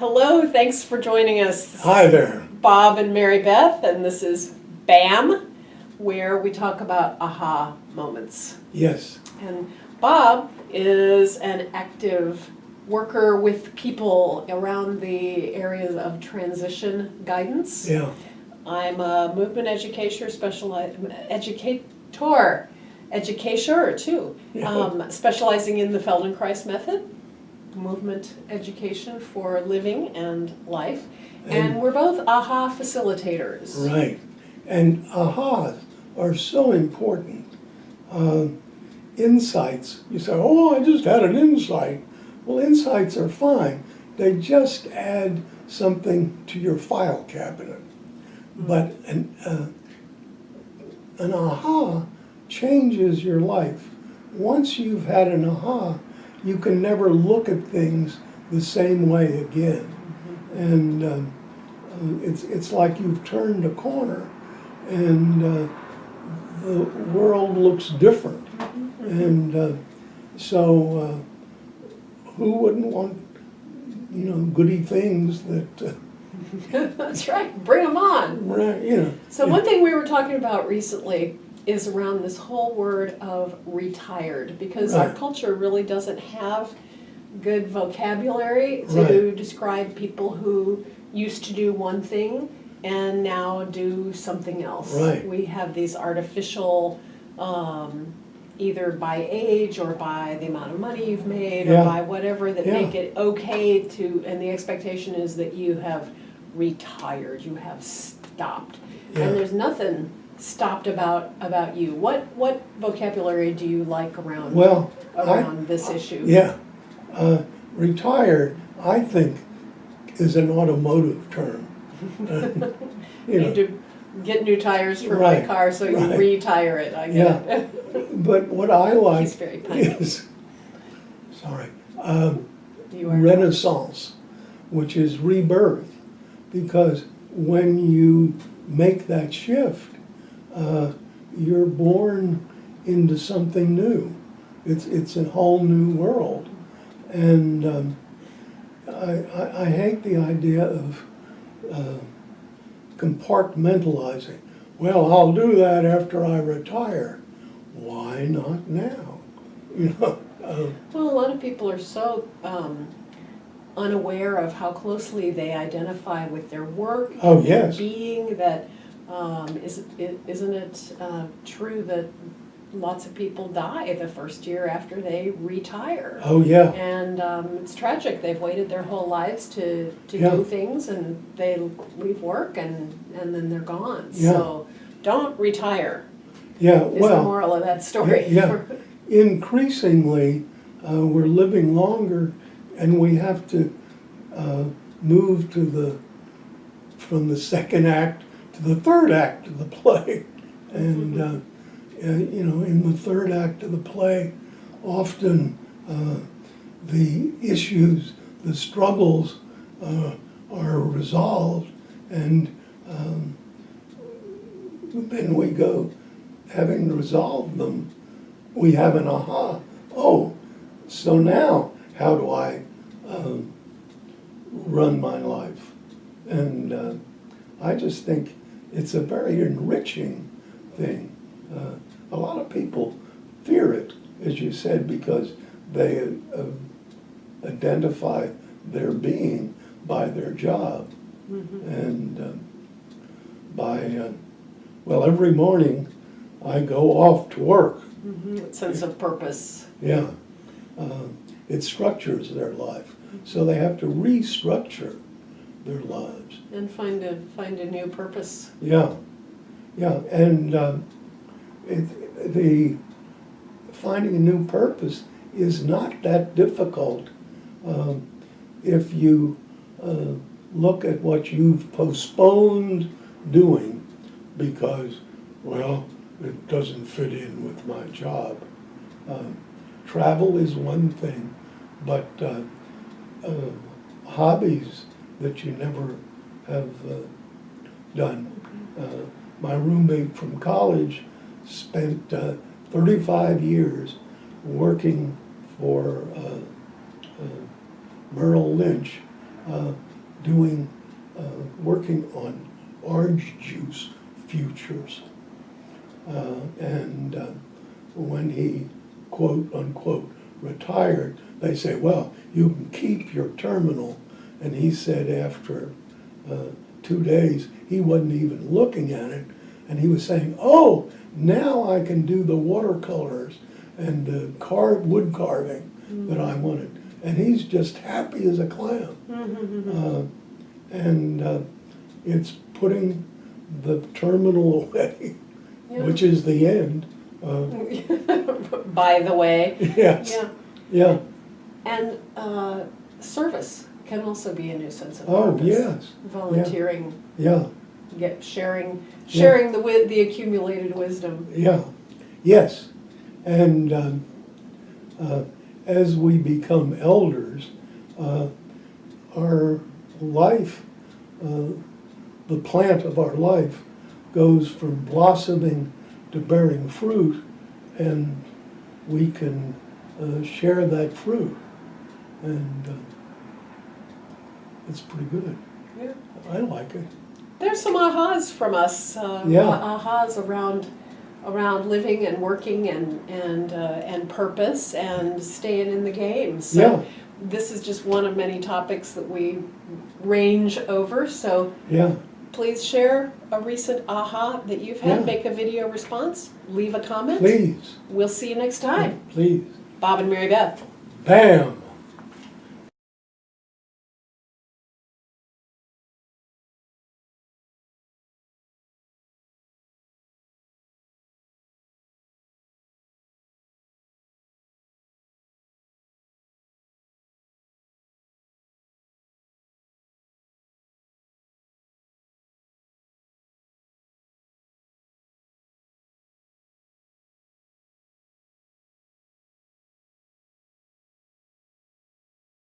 Hello, thanks for joining us. Hi there. Bob and Mary Beth, and this is BAM, where we talk about aha moments. Yes. And Bob is an active worker with people around the areas of transition guidance. Yeah. I'm a movement educator, educator too, Yeah. specializing in the Feldenkrais method, movement education for living and life. And we're both AHA facilitators. Right. And ahas are so important. Insights, you say, oh, I just had an insight. Well, insights are fine. They just add something to your file cabinet. But an aha changes your life. Once you've had an aha, you can never look at things the same way again. And it's like you've turned a corner and the world looks different. And so who wouldn't want, goody things that, That's right, bring them on. right, So one thing we were talking about recently is around this whole word of retired, because our Right. culture really doesn't have good vocabulary to Right. describe people who used to do one thing and now do something else. Right. We have these artificial, either by age or by the amount of money you've made or Yeah. by whatever, that Yeah. make it okay to, and the expectation is that you have retired, you have stopped. Yeah. And there's nothing stopped about you. What vocabulary do you like around Well, this issue? Yeah. Retired, I think, is an automotive term. You need to get new tires for my Right, car, so you right. retire it. I get it. But what I like He's very punny. is, sorry, You are renaissance, which is rebirth. Because when you make that shift, you're born into something new. It's a whole new world. And I hate the idea of compartmentalizing. Well, I'll do that after I retire. Why not now? Well, a lot of people are so unaware of how closely they identify with their work Oh, and yes. their being, that isn't it true that lots of people die the first year after they retire? Oh, yeah. And it's tragic. They've waited their whole lives to Yeah. do things, and they leave work and then they're gone. Yeah. So don't retire, Yeah, is the well, moral of that story. yeah. Increasingly, we're living longer, and we have to move from the second act to the third act of the play. And, in the third act of the play, often the issues, the struggles are resolved, and then we go, having resolved them, we have an aha. Oh, so now how do I run my life? And I just think it's a very enriching thing. A lot of people fear it, as you said, because they identify their being by their job. And every morning I go off to work. Sense of purpose. Yeah. It structures their life. So they have to restructure their lives. And find a new purpose. Yeah. Yeah. And the finding a new purpose is not that difficult if you look at what you've postponed doing because, well, it doesn't fit in with my job. Travel is one thing, but hobbies that you never have done. My roommate from college spent 35 years working for Merrill Lynch doing, working on orange juice futures. And when he, quote unquote, retired, they say, well, you can keep your terminal. And he said after 2 days, he wasn't even looking at it. And he was saying, oh, now I can do the watercolors and the wood carving that I wanted. And he's just happy as a clam. And it's putting the terminal away, Yeah. which is the end. By the way. Yes. Yeah. Yeah. And service can also be a new sense of Oh, purpose. yes. Volunteering, Yeah. sharing Yeah. the accumulated wisdom. Yeah. Yes. And as we become elders, our life, the plant of our life, goes from blossoming to bearing fruit, and we can share that fruit. And it's pretty good. Yeah. I like it. There's some ahas from us. Yeah. Ahas around living and working and purpose and staying in the game. So Yeah. this is just one of many topics that we range over. So Yeah. please share a recent aha that you've had. Yeah. Make a video response. Leave a comment. Please. We'll see you next time. Please. Bob and Mary Beth. Bam.